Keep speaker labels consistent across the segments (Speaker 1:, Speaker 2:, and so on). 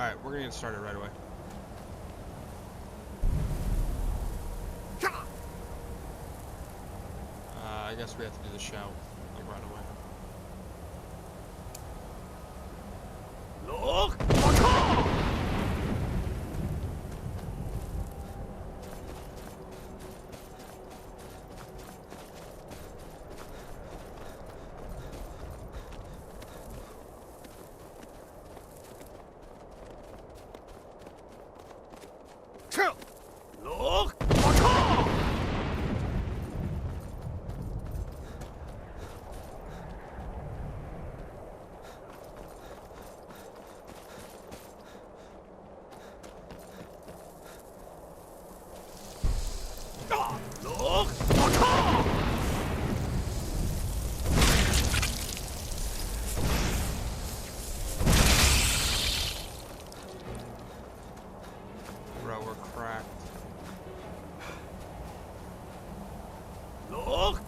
Speaker 1: Alright, we're gonna get started right away. I guess we have to do the shout like right away.
Speaker 2: Look! Look! Look!
Speaker 1: Bro, we're cracked.
Speaker 2: Look!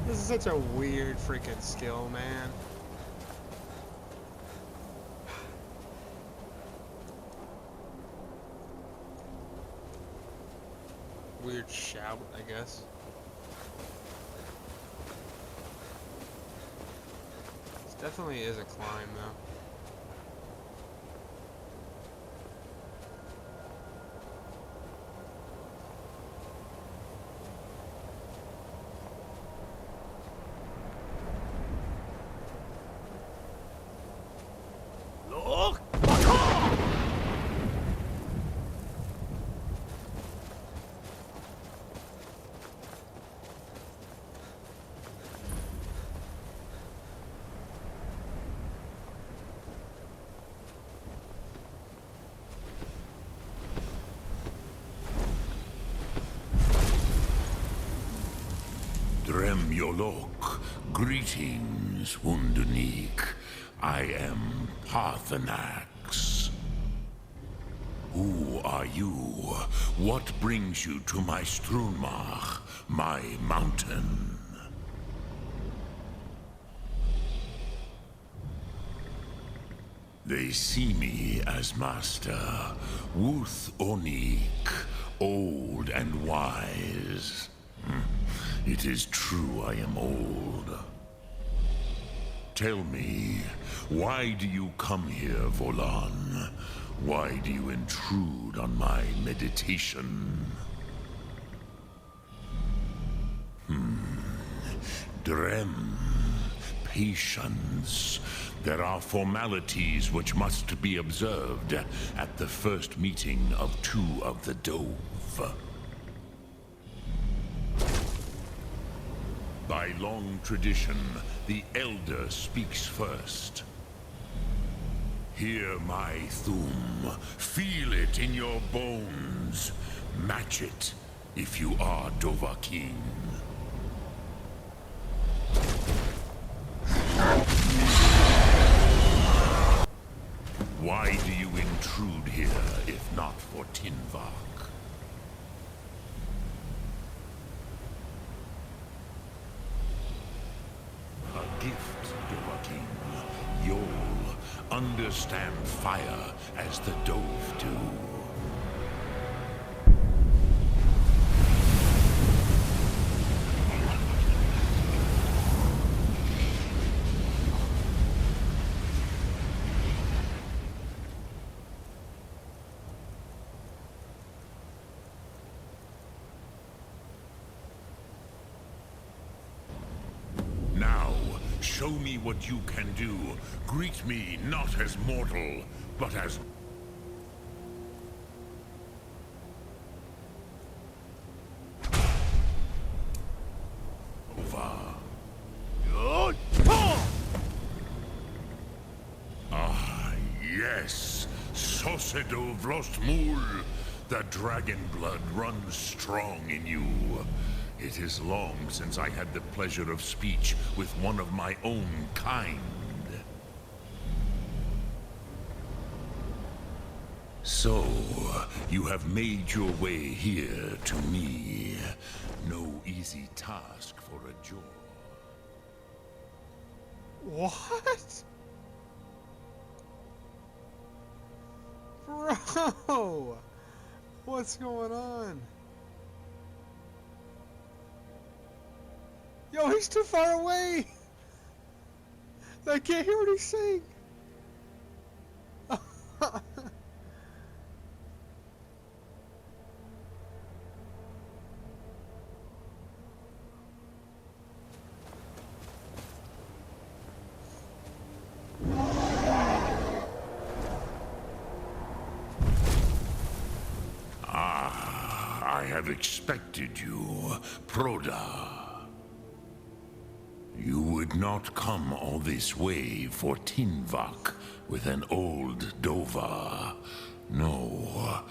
Speaker 1: This is such a weird freaking skill, man. Weird shout, I guess. This definitely is a climb, though.
Speaker 2: Look!
Speaker 3: Drem Yolok, greetings, Wundunik. I am Parthenax. Who are you? What brings you to my Strunmach, my mountain? They see me as master, Wuth Onik, old and wise. It is true I am old. Tell me, why do you come here, Volan? Why do you intrude on my meditation? Drem, patience. There are formalities which must be observed at the first meeting of two of the Dove. By long tradition, the Elder speaks first. Hear my Thum. Feel it in your bones. Match it if you are Dovahkiin. Why do you intrude here, if not for Tinvak? A gift, Dovahkiin. You'll understand fire as the Dove do. show me what you can do. Greet me not as mortal, but as... Over. Yes, Sosedo Vlostmul. The dragon blood runs strong in you. It is long since I had the pleasure of speech with one of my own kind. So, you have made your way here to me. No easy task for a jaw.
Speaker 1: What? Bro! What's going on? Yo, he's too far away! I can't hear what he's saying!
Speaker 3: I have expected you, Proda. You would not come all this way for Tinvak with an old Dova. No,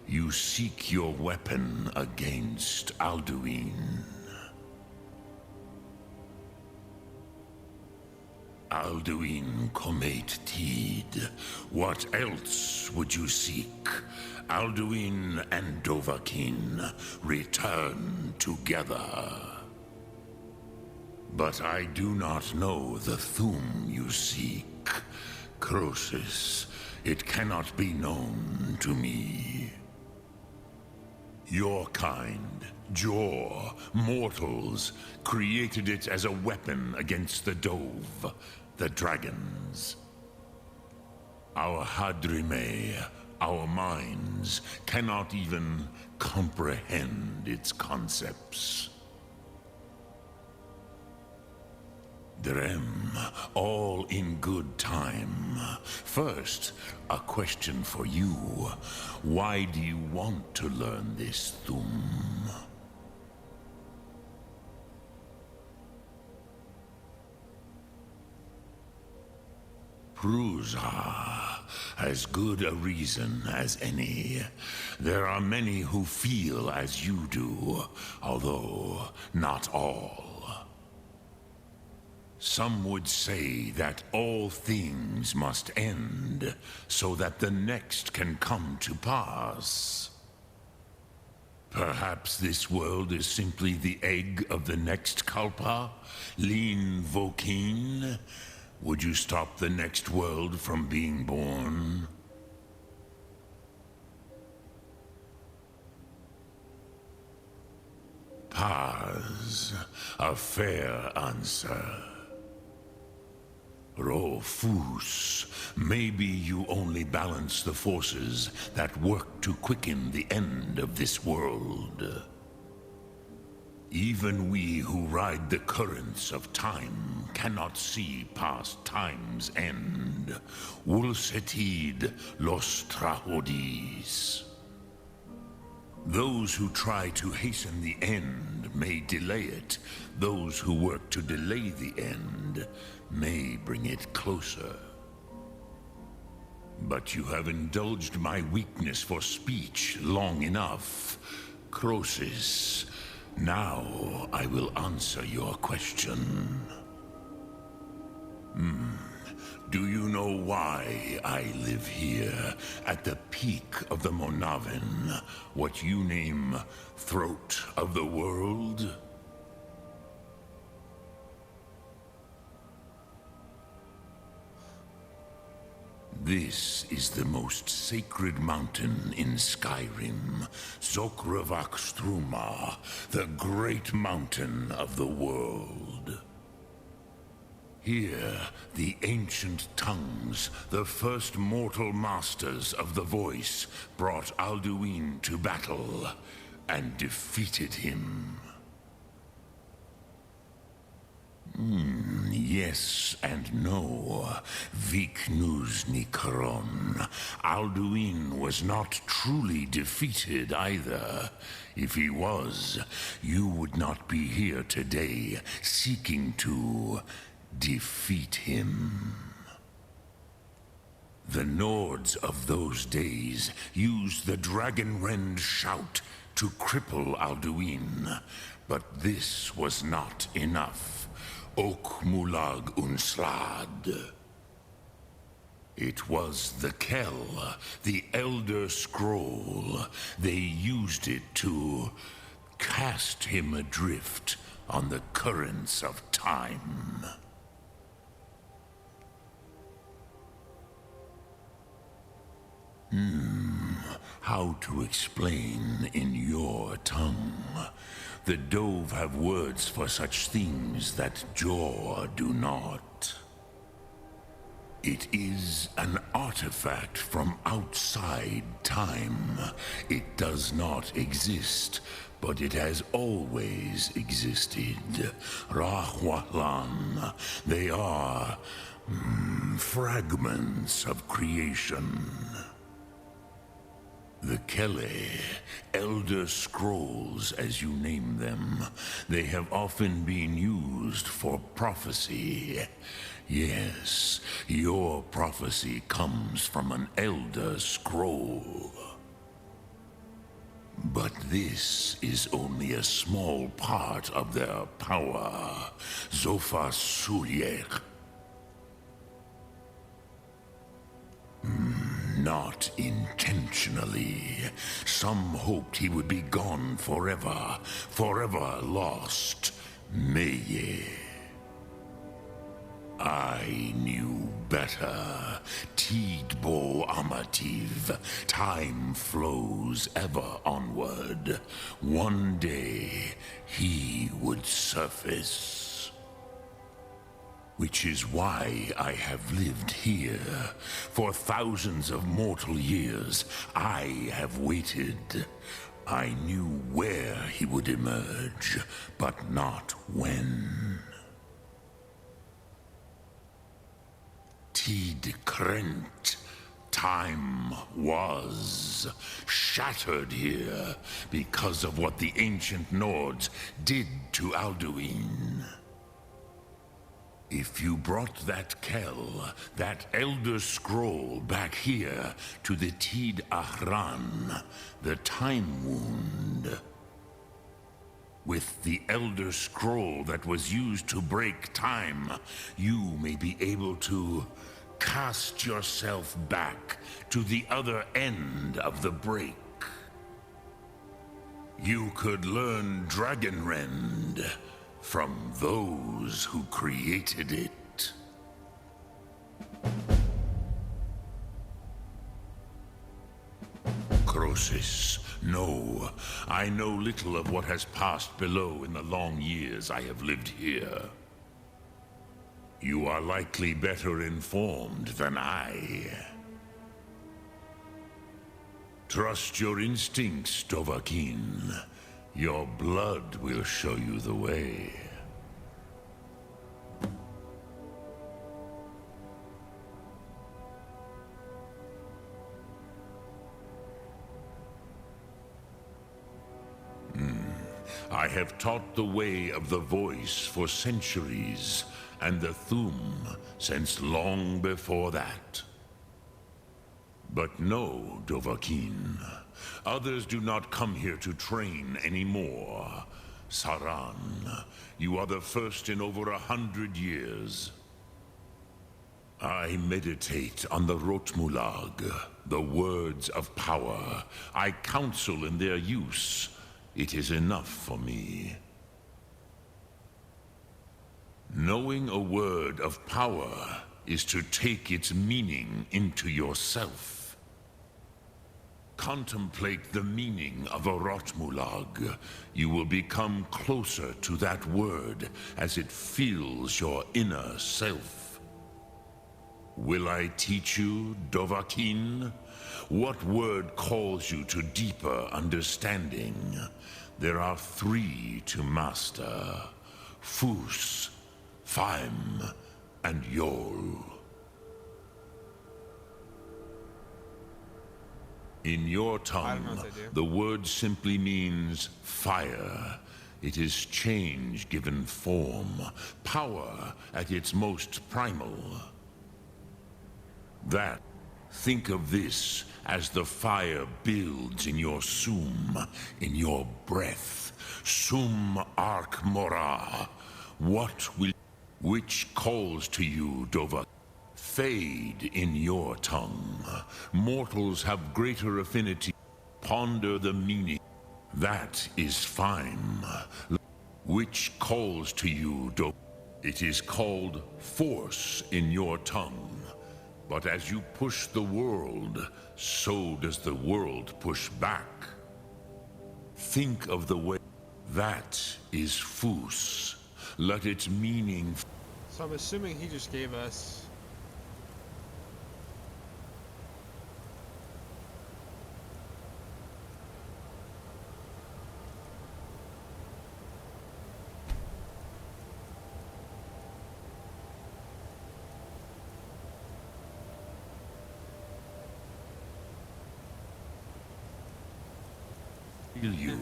Speaker 3: you seek your weapon against Alduin. Alduin Comate Tid. What else would you seek? Alduin and Dovahkiin return together. But I do not know the Thum you seek. Croesus, it cannot be known to me. Your kind, Jor, mortals, created it as a weapon against the Dove, the dragons. Our Hadrime, our minds, cannot even comprehend its concepts. Drem, all in good time. First, a question for you. Why do you want to learn this Thum? Prusa, as good a reason as any. There are many who feel as you do, although not all. Some would say that all things must end, so that the next can come to pass. Perhaps this world is simply the egg of the next Kalpa, Lin Vokin. Would you stop the next world from being born? Paz, a fair answer. Rofus, maybe you only balance the forces that work to quicken the end of this world. Even we who ride the currents of time cannot see past time's end. Wulsetid los trahodis. Those who try to hasten the end may delay it. Those who work to delay the end may bring it closer. But you have indulged my weakness for speech long enough. Croesus, now I will answer your question. Do you know why I live here, at the peak of the Monavin, what you name Throat of the World? This is the most sacred mountain in Skyrim, Zokravak Struma, the great mountain of the world. Here, the ancient tongues, the first mortal masters of the voice, brought Alduin to battle and defeated him. Yes and no. Vik Nuzny Karon. Alduin was not truly defeated either. If he was, you would not be here today seeking to defeat him. The Nords of those days used the Dragonrend shout to cripple Alduin, but this was not enough. Ok Mulag Unslad. It was the Kell, the Elder Scroll. They used it to cast him adrift on the currents of time. How to explain in your tongue? The Dove have words for such things that Jor do not. It is an artifact from outside time. It does not exist, but it has always existed. Rahwalan. They are fragments of creation. The Kele, Elder Scrolls as you name them, they have often been used for prophecy. Yes, your prophecy comes from an Elder Scroll. But this is only a small part of their power. Zofa Sulyek. Not intentionally. Some hoped he would be gone forever, forever lost. Meye. I knew better. Tidbo Amativ. Time flows ever onward. One day, he would surface. Which is why I have lived here. For thousands of mortal years, I have waited. I knew where he would emerge, but not when. Tid Krent. Time was shattered here because of what the ancient Nords did to Alduin. If you brought that Kell, that Elder Scroll back here to the Tid Ahran, the Time Wound, with the Elder Scroll that was used to break time, you may be able to cast yourself back to the other end of the break. You could learn Dragonrend from those who created it. Crosis, no. I know little of what has passed below in the long years I have lived here. You are likely better informed than I. Trust your instincts, Dovahkiin. Your blood will show you the way. I have taught the way of the voice for centuries, and the Thum since long before that. But no, Dovahkiin. Others do not come here to train anymore. Saran, you are the first in over 100 years. I meditate on the Rotmulag, the words of power. I counsel in their use. It is enough for me. Knowing a word of power is to take its meaning into yourself. Contemplate the meaning of a Rotmulag. You will become closer to that word as it fills your inner self. Will I teach you, Dovahkiin? What word calls you to deeper understanding? There are 3 to master. Fus, Faim, and Yol. In your
Speaker 1: I don't know
Speaker 3: tongue,
Speaker 1: what they do.
Speaker 3: the word simply means fire. It is change given form, power at its most primal. Think of this as the fire builds in your sum, in your breath. Sum arc mora. Which calls to you, Dova? Fade in your tongue. Mortals have greater affinity. Ponder the meaning. That is fine. Which calls to you, Dova? It is called force in your tongue. But as you push the world, so does the world push back. Think of the way. That is Fus. Let its meaning...
Speaker 1: So I'm assuming he just gave us...
Speaker 3: you,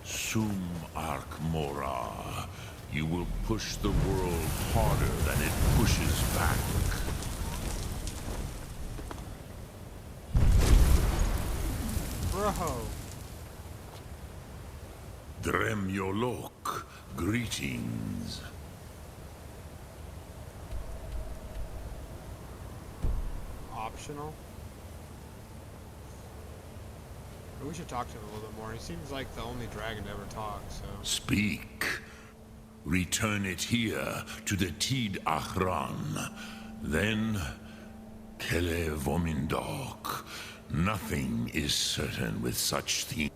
Speaker 3: Sum Arc Mora. You will push the world harder than it pushes back.
Speaker 1: Bro!
Speaker 3: Dremyolok, greetings.
Speaker 1: Optional? We should talk to him a little bit more. He seems like the only dragon to ever talk, so...
Speaker 3: Speak. Return it here to the Tid Achran. Then, Kele Vomindok. Nothing is certain with such things.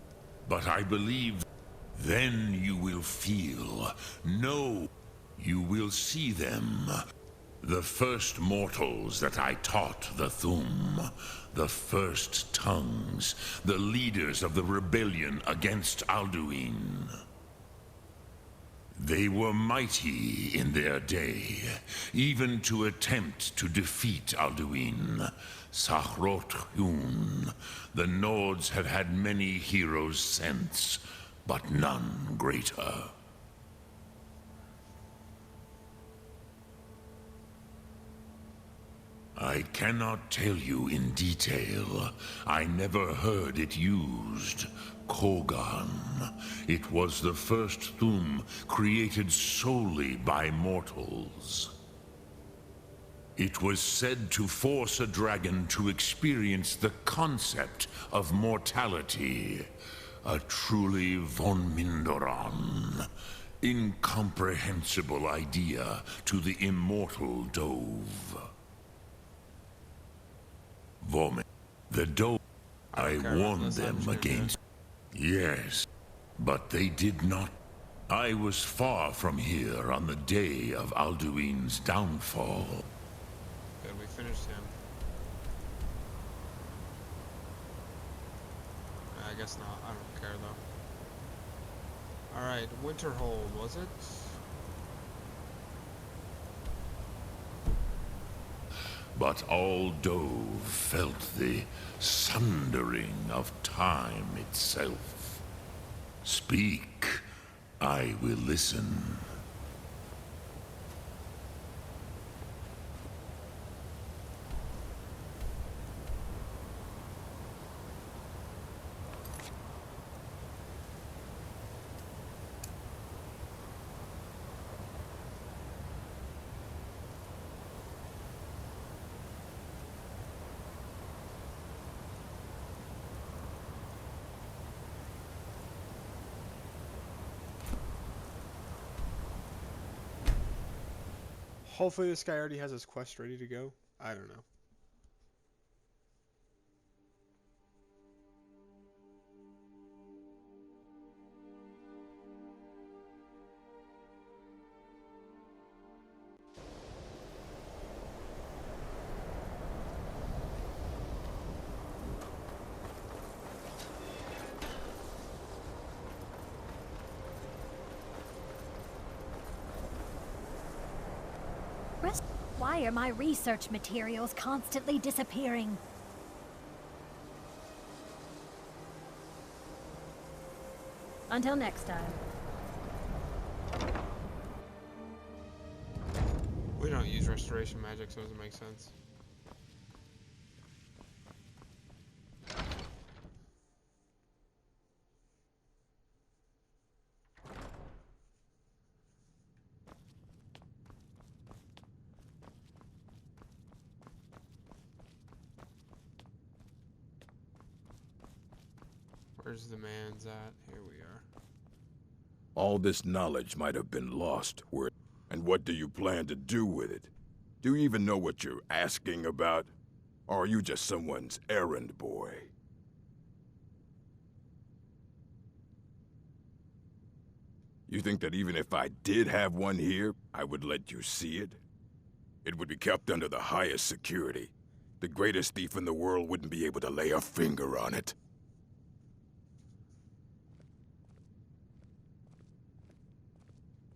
Speaker 3: But I believe then you will feel. No, you will see them. The first mortals that I taught the Thum. The first tongues. The leaders of the rebellion against Alduin. They were mighty in their day, even to attempt to defeat Alduin. Sahrot Hun. The Nords have had many heroes since, but none greater. I cannot tell you in detail. I never heard it used. Kogan. It was the first Thum created solely by mortals. It was said to force a dragon to experience the concept of mortality. A truly von Mindoran. Incomprehensible idea to the immortal Dove. Vomit. The Dove. I warned them against... Yes, but they did not. I was far from here on the day of Alduin's downfall.
Speaker 1: Good, we finished him. I guess not. I don't care though. Alright, Winterhold, was it?
Speaker 3: But all Dove felt the sundering of time itself. Speak, I will listen.
Speaker 1: Hopefully this guy already has his quest ready to go. I don't know.
Speaker 4: Why are my research materials constantly disappearing? Until next time.
Speaker 1: We don't use restoration magic, so it doesn't make sense. Where's the man's at? Here we are.
Speaker 5: All this knowledge might have been lost. And what do you plan to do with it? Do you even know what you're asking about? Or are you just someone's errand boy? You think that even if I did have one here, I would let you see it? It would be kept under the highest security. The greatest thief in the world wouldn't be able to lay a finger on it.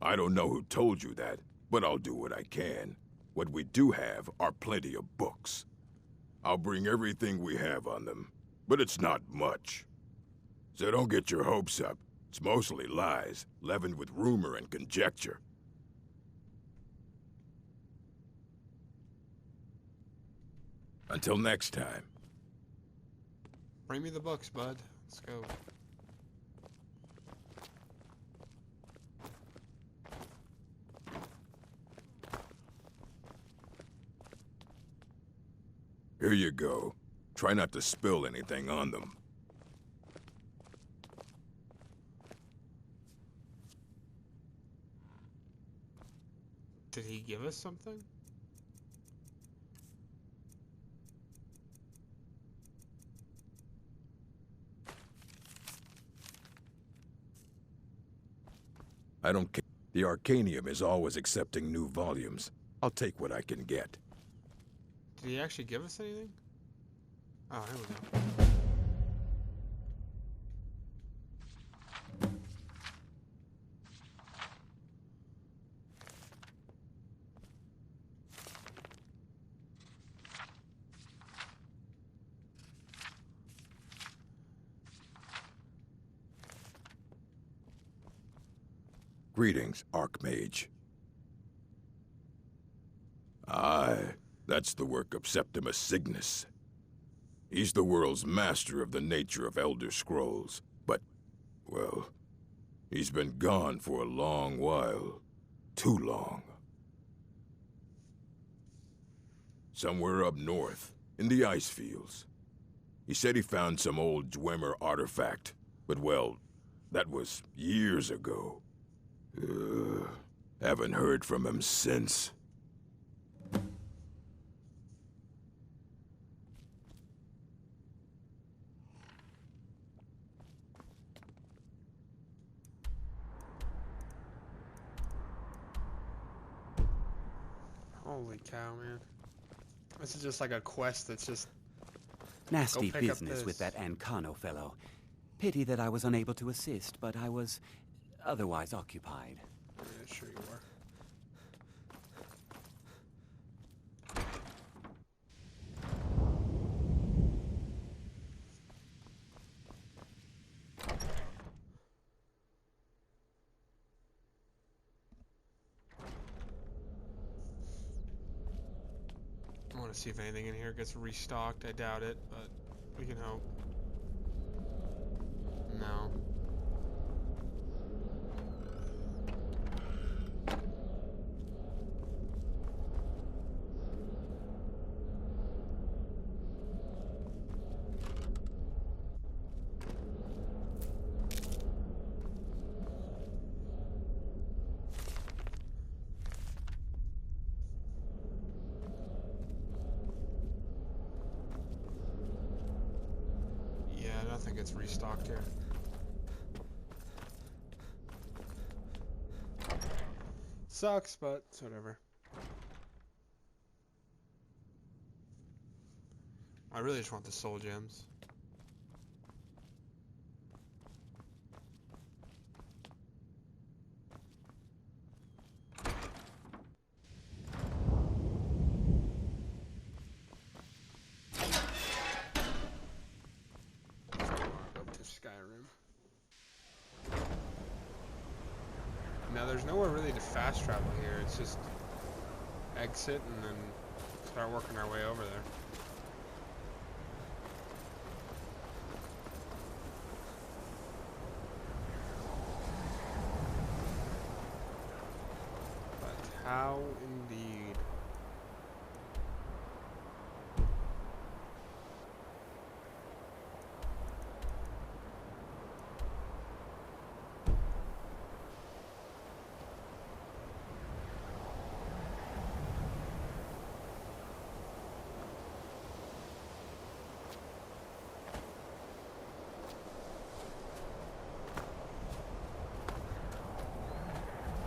Speaker 5: I don't know who told you that, but I'll do what I can. What we do have are plenty of books. I'll bring everything we have on them, but it's not much. So don't get your hopes up. It's mostly lies, leavened with rumor and conjecture. Until next time.
Speaker 1: Bring me the books, bud. Let's go.
Speaker 5: Here you go. Try not to spill anything on them.
Speaker 1: Did he give us something?
Speaker 5: I don't care. The Arcanium is always accepting new volumes. I'll take what I can get.
Speaker 1: Did he actually give us anything? Oh, here we go.
Speaker 5: Greetings, Archmage. Aye, that's the work of Septimus Cygnus. He's the world's master of the nature of Elder Scrolls, but, well, he's been gone for a long while. Too long. Somewhere up north, in the ice fields. He said he found some old Dwemer artifact, but well, that was years ago. Haven't heard from him since.
Speaker 1: Holy cow, man. This is just like a quest that's just...
Speaker 6: Nasty
Speaker 1: Go pick up
Speaker 6: business with
Speaker 1: this.
Speaker 6: that Ancano fellow. Pity that I was unable to assist, but I was otherwise occupied.
Speaker 1: Yeah, sure you are. I want to see if anything in here gets restocked. I doubt it, but we can hope. No. Yeah, nothing gets restocked here. Sucks, but it's whatever. I really just want the soul gems. Now, there's nowhere really to fast travel here. It's just exit and then start working our way over there. But how indeed?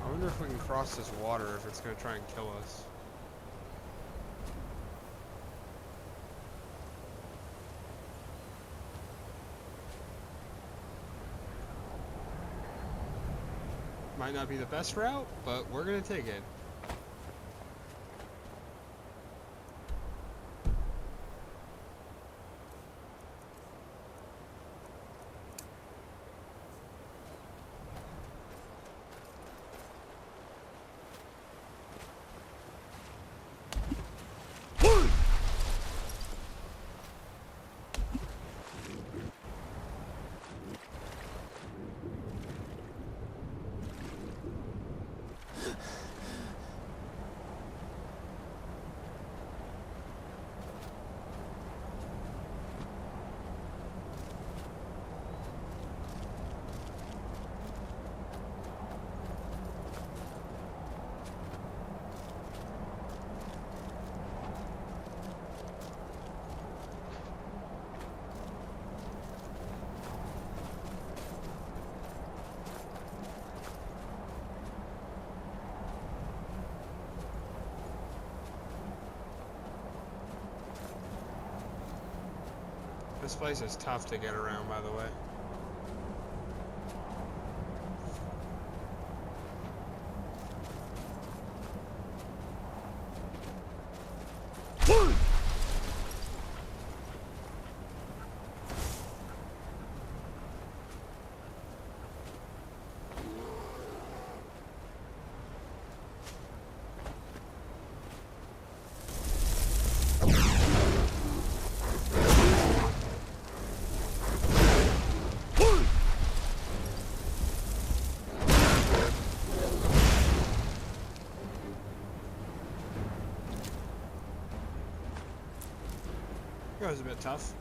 Speaker 1: I wonder if we can cross this water, if it's going to try and kill us. Might not be the best route, but we're going to take it. This place is tough to get around, by the way. That was a bit tough.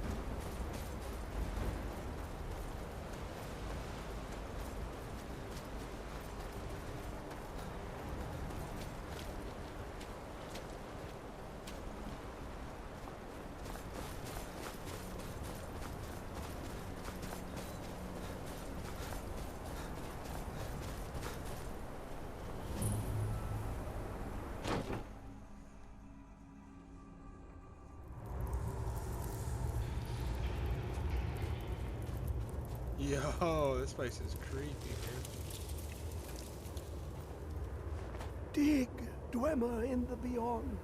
Speaker 1: Yo, this place is creepy, man.
Speaker 2: Dig, Dwemer in the beyond.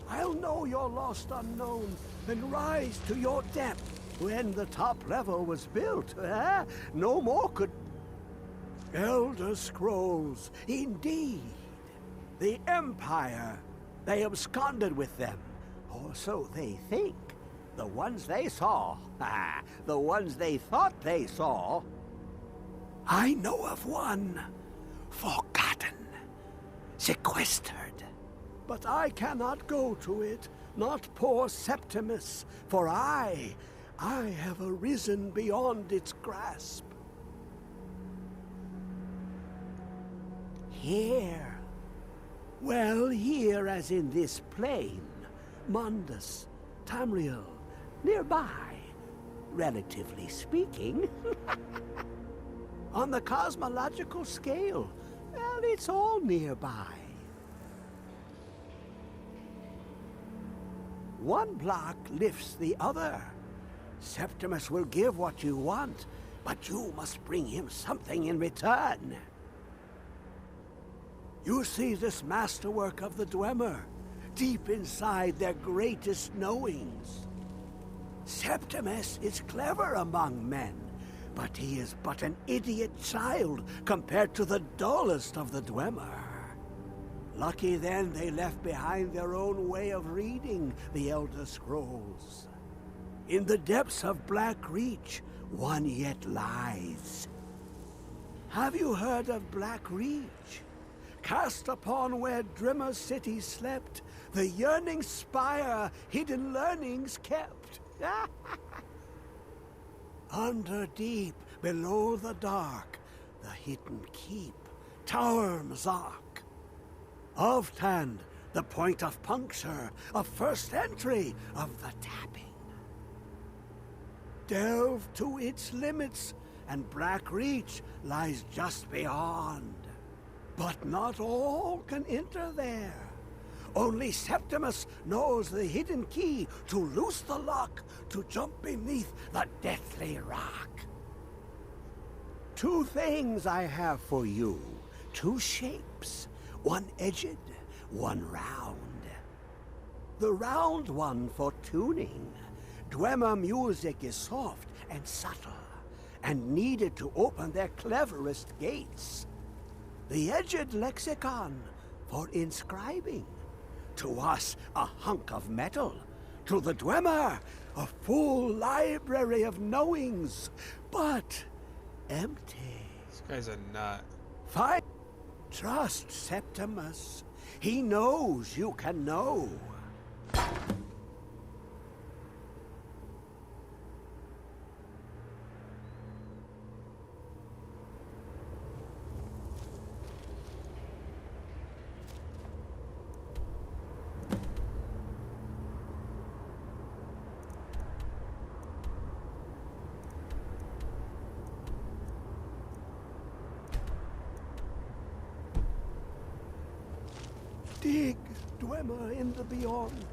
Speaker 2: I'll know your lost unknown and rise to your depth. When the top level was built, no more could... Elder Scrolls, indeed. The Empire. They absconded with them, or so they think. The ones they saw, the ones they thought they saw. I know of one, forgotten, sequestered. But I cannot go to it, not poor Septimus, for I have arisen beyond its grasp. Here, well, here as in this plain, Mundus, Tamriel, nearby, relatively speaking. On the cosmological scale, well, it's all nearby. One block lifts the other. Septimus will give what you want, but you must bring him something in return. You see this masterwork of the Dwemer, deep inside their greatest knowings. Septimus is clever among men, but he is but an idiot child compared to the dullest of the Dwemer. Lucky then they left behind their own way of reading the Elder Scrolls. In the depths of Black Reach, one yet lies. Have you heard of Black Reach? Cast upon where Drimmer City slept, the yearning spire hidden learnings kept. Under deep, below the dark, the hidden keep, Tower Mazark. Oftand, the point of puncture, of first entry of the tapping. Delve to its limits, and Black Reach lies just beyond. But not all can enter there. Only Septimus knows the hidden key to loose the lock, to jump beneath the deathly rock. Two things I have for you, two shapes, one edged, one round. The round one for tuning. Dwemer music is soft and subtle, and needed to open their cleverest gates. The edged lexicon for inscribing. To us, a hunk of metal. To the Dwemer, a full library of knowings, but empty.
Speaker 1: This guy's a nut.
Speaker 2: Fine. Trust Septimus. He knows you can know. Dig, Dwemer in the beyond.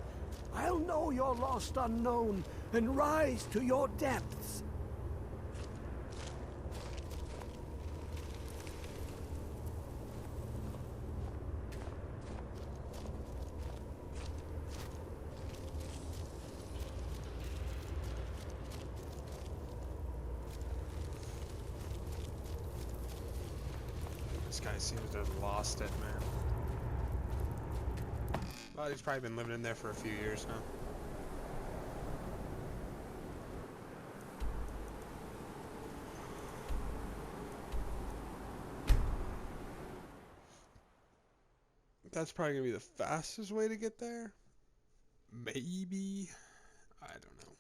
Speaker 2: I'll know your lost unknown and rise to your depths.
Speaker 1: This guy seems to have lost it, man. Well, he's probably been living in there for a few years now. That's probably gonna be the fastest way to get there. Maybe. I don't know.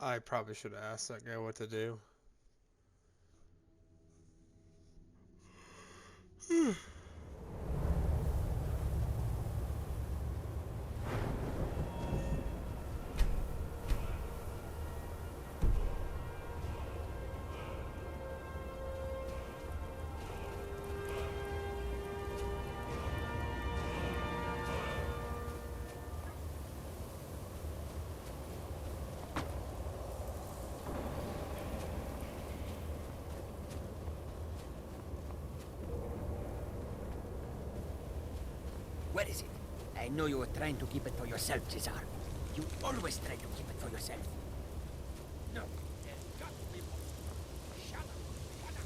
Speaker 1: I probably should have asked that guy what to do.
Speaker 7: Where is it? I know you were trying to keep it for yourself, Cesar. You always try to keep it for yourself. No. There's got to be more. Shut up. Shut up.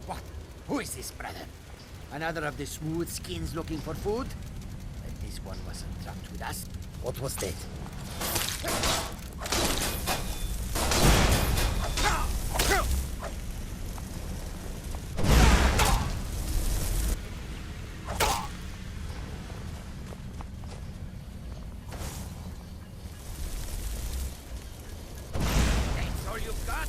Speaker 7: What? Who is this, brother? Another of the smooth skins looking for food? But this one wasn't trapped with us. What was that? That's all you've got?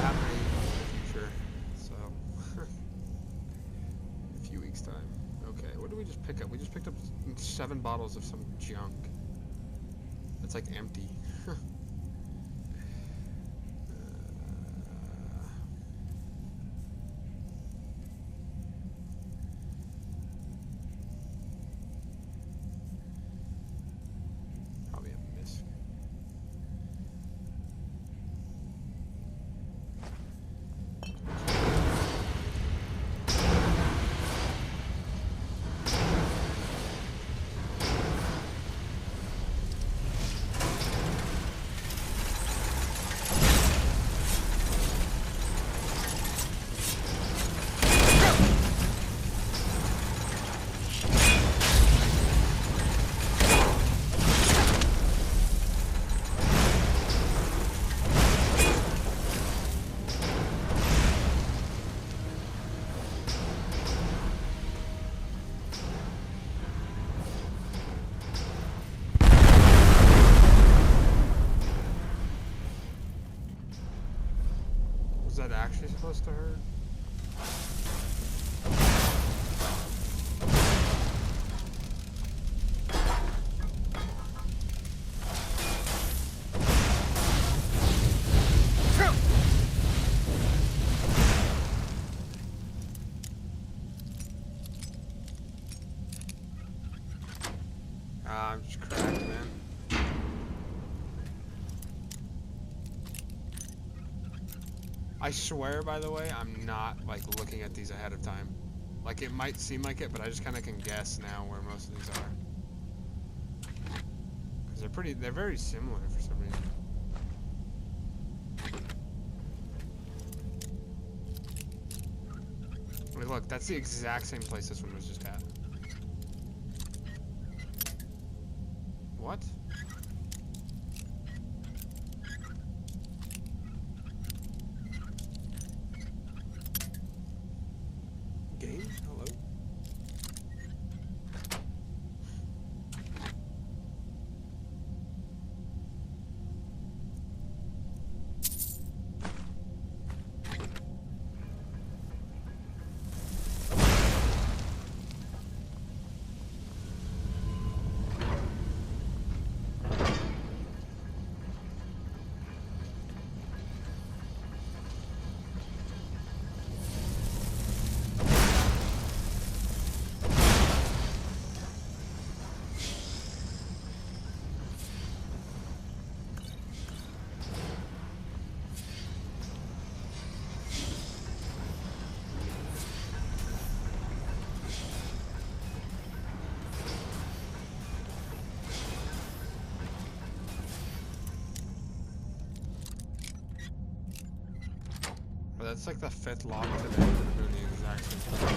Speaker 1: Happening in the future, so a few weeks time. Okay, what did we just pick up? We just picked up 7 bottles of some junk. It's like empty. Probably a miss. Was that actually supposed to hurt? I'm just cracked, man. I swear, by the way, I'm not, like, looking at these ahead of time. Like, it might seem like it, but I just kind of can guess now where most of these are. Because they're very similar for some reason. I mean, look, that's the exact same place this one was just at. What? Game? Hello? but that's like the 5th log today. We're doing the exact same thing.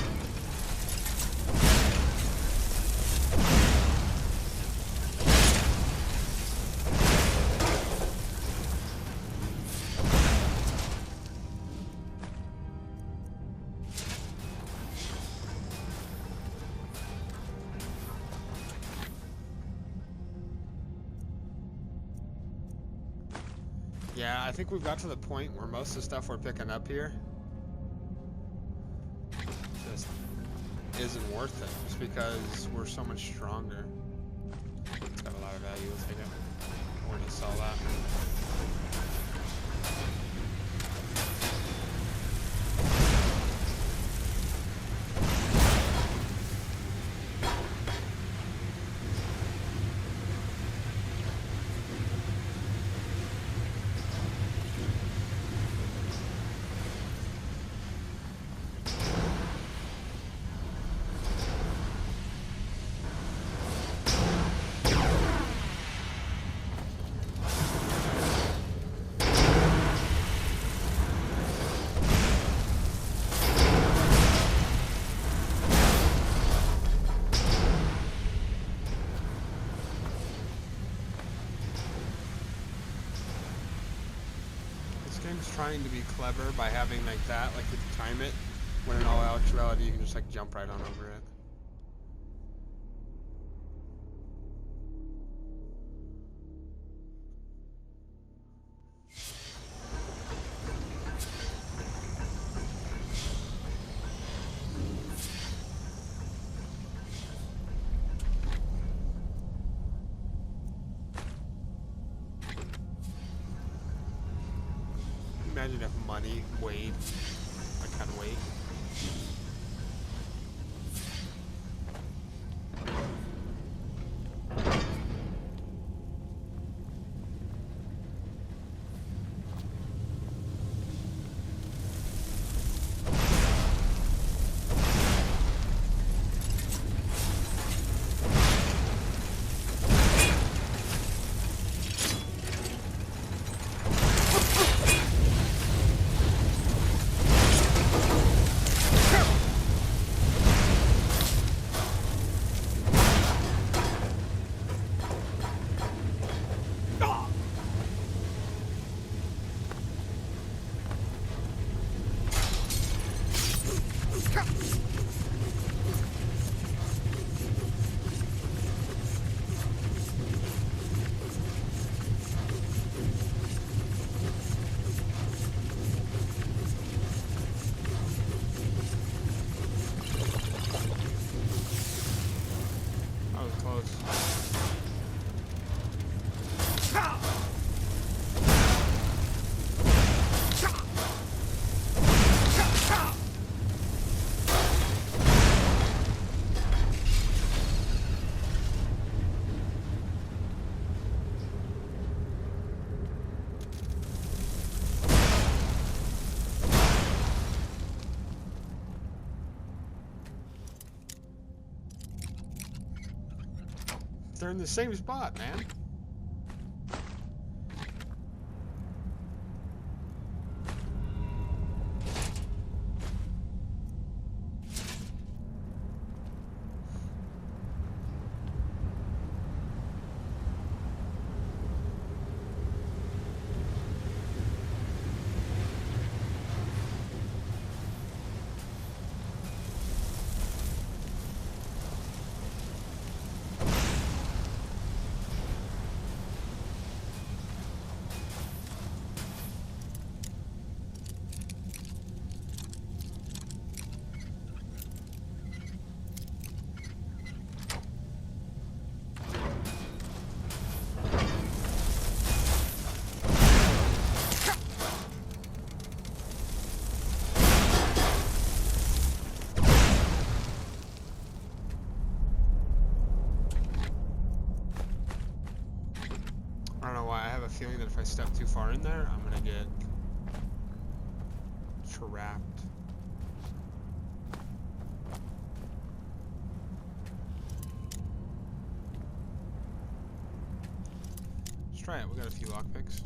Speaker 1: Yeah, I think we've got to the point where most of the stuff we're picking up here just isn't worth it, just because we're so much stronger. It's got a lot of value, let's take it. We're gonna sell that. Trying to be clever by having like that, like if you time it, when in all actuality you can just like jump right on over it. Imagine if money weighed like kind of weight. They're in the same spot, man. Feeling that if I step too far in there, I'm gonna get trapped. Let's try it. We got a few lockpicks.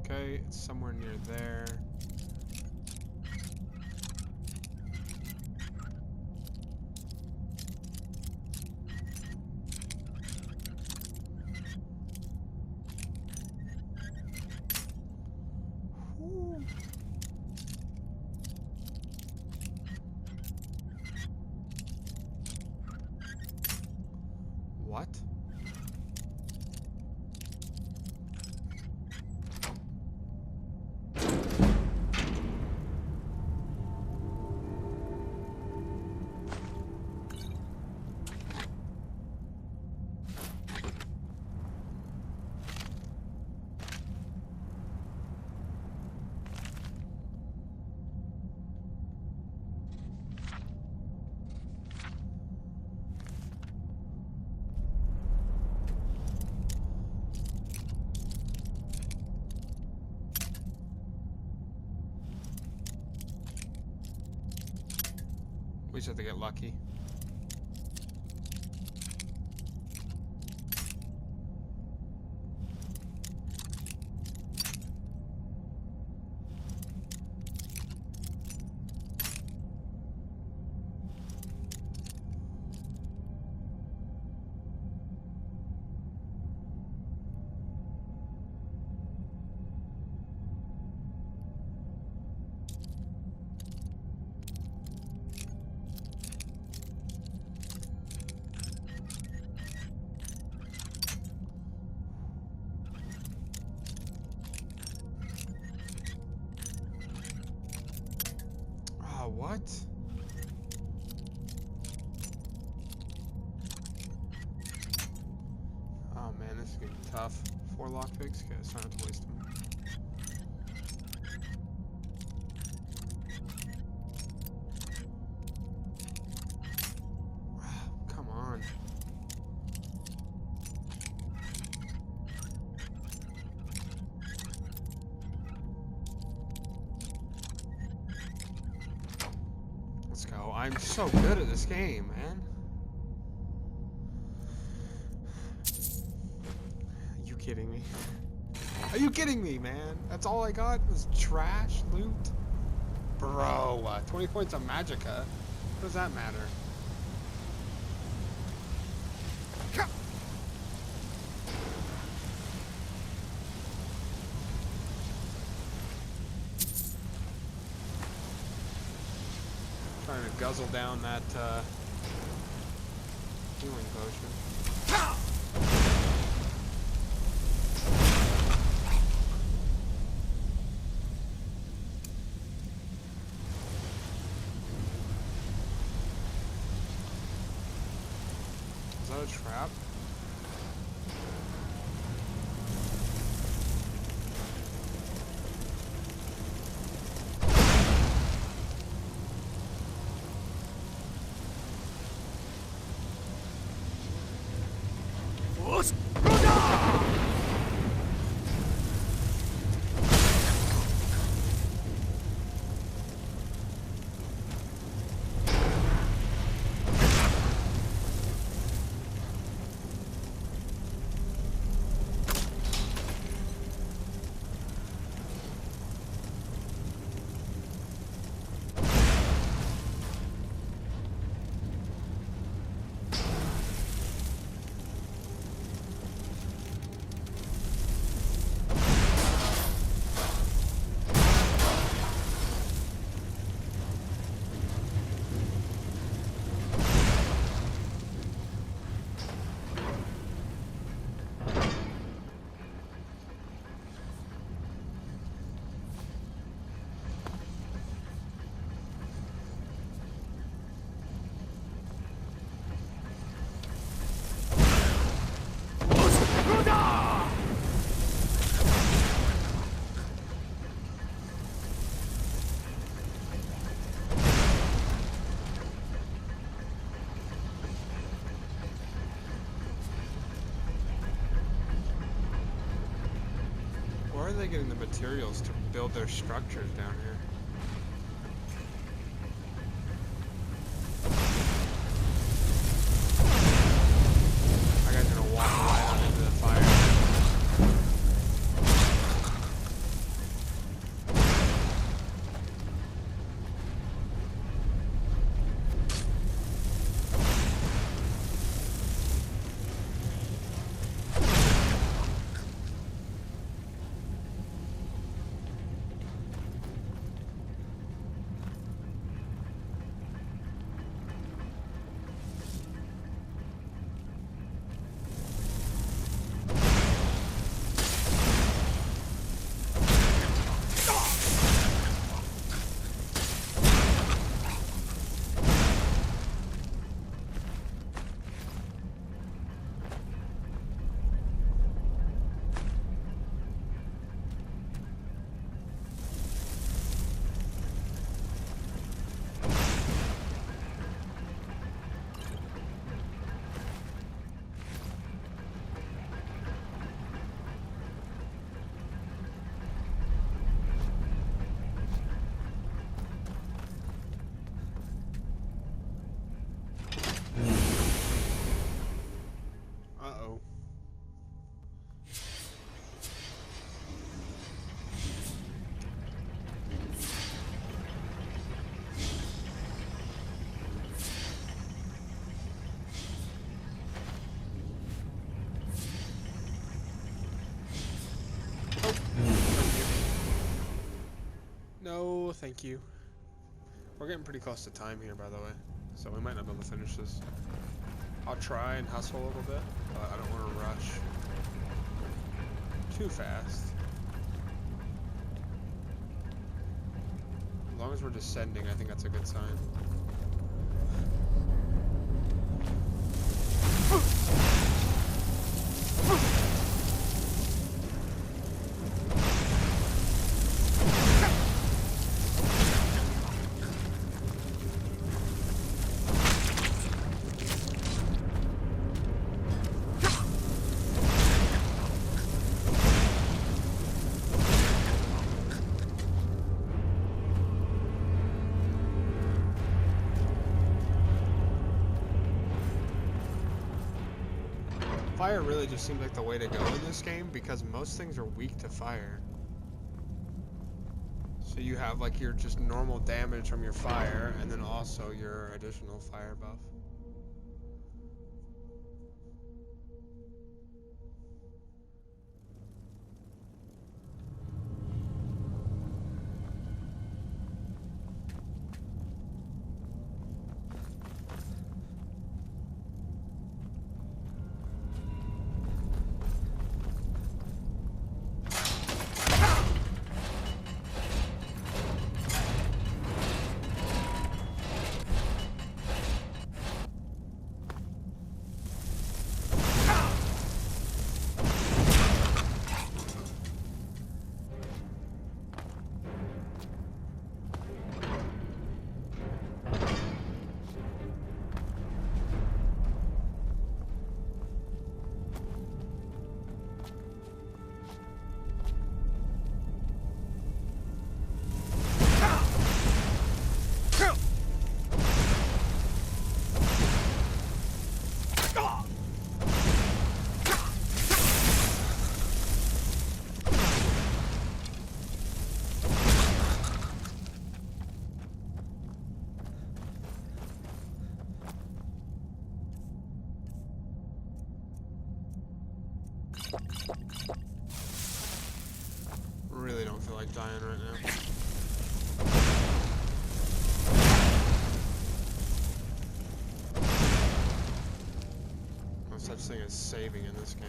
Speaker 1: Okay, it's somewhere near there. Whew. What? We just have to get lucky. What? Oh man, this is gonna be tough. 4 lockpicks? Okay, it's not to waste them. Come on. Let's go. I'm so good at this game, man. Are you kidding me? Are you kidding me, man? That's all I got was trash loot? Bro, 20 points on Magicka. What does that matter? Trying to guzzle down that healing potion. Is that a trap? Where are they getting the materials to build their structures down here? That guy's gonna walk right out into the fire. Oh, thank you. We're getting pretty close to time here, by the way, so we might not be able to finish this. I'll try and hustle a little bit, but I don't want to rush too fast. As long as we're descending, I think that's a good sign. Fire really just seems like the way to go in this game because most things are weak to fire. So you have like your just normal damage from your fire and then also your additional fire buff. Really don't feel like dying right now. No such thing as saving in this game.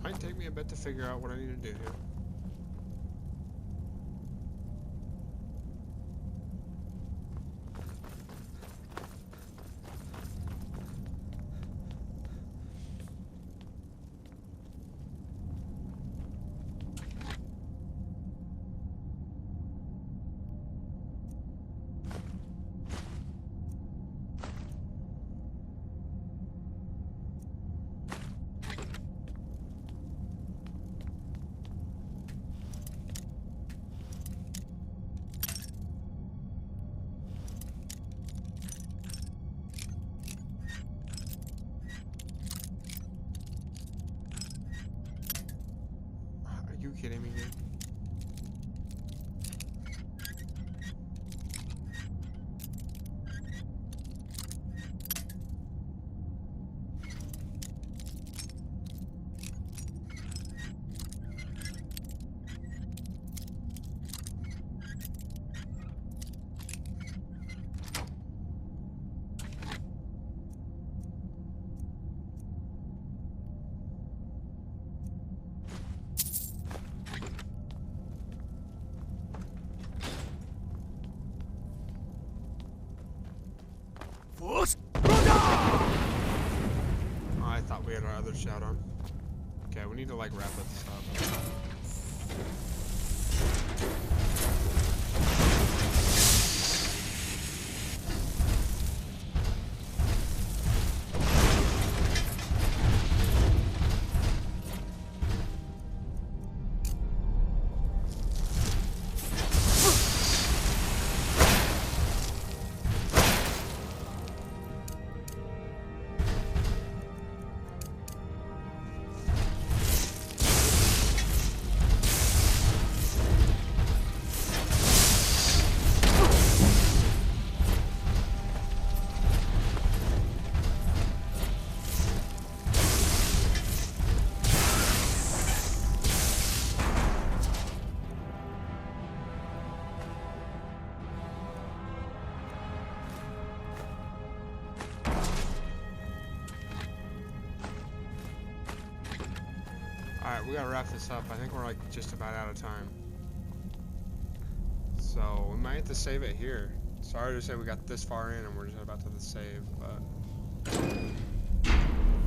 Speaker 1: Might take me a bit to figure out what I need to do here. Are you kidding me, dude? our other shout on. Okay, we need to like wrap this up. Alright, we gotta wrap this up. I think we're like just about out of time. So we might have to save it here. Sorry to say we got this far in and we're just about to save, but...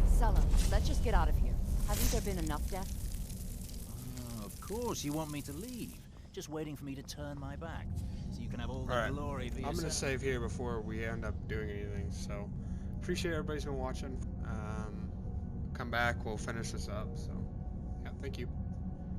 Speaker 8: Sulla, let's just get out of here. Hasn't there been enough deaths?
Speaker 9: Oh, of course you want me to leave. Just waiting for me to turn my back. So you can have all the glory for yourself.
Speaker 1: I'm gonna save here before we end up doing anything, so... Appreciate everybody's been watching. Come back, we'll finish this up, so... Yeah, thank you.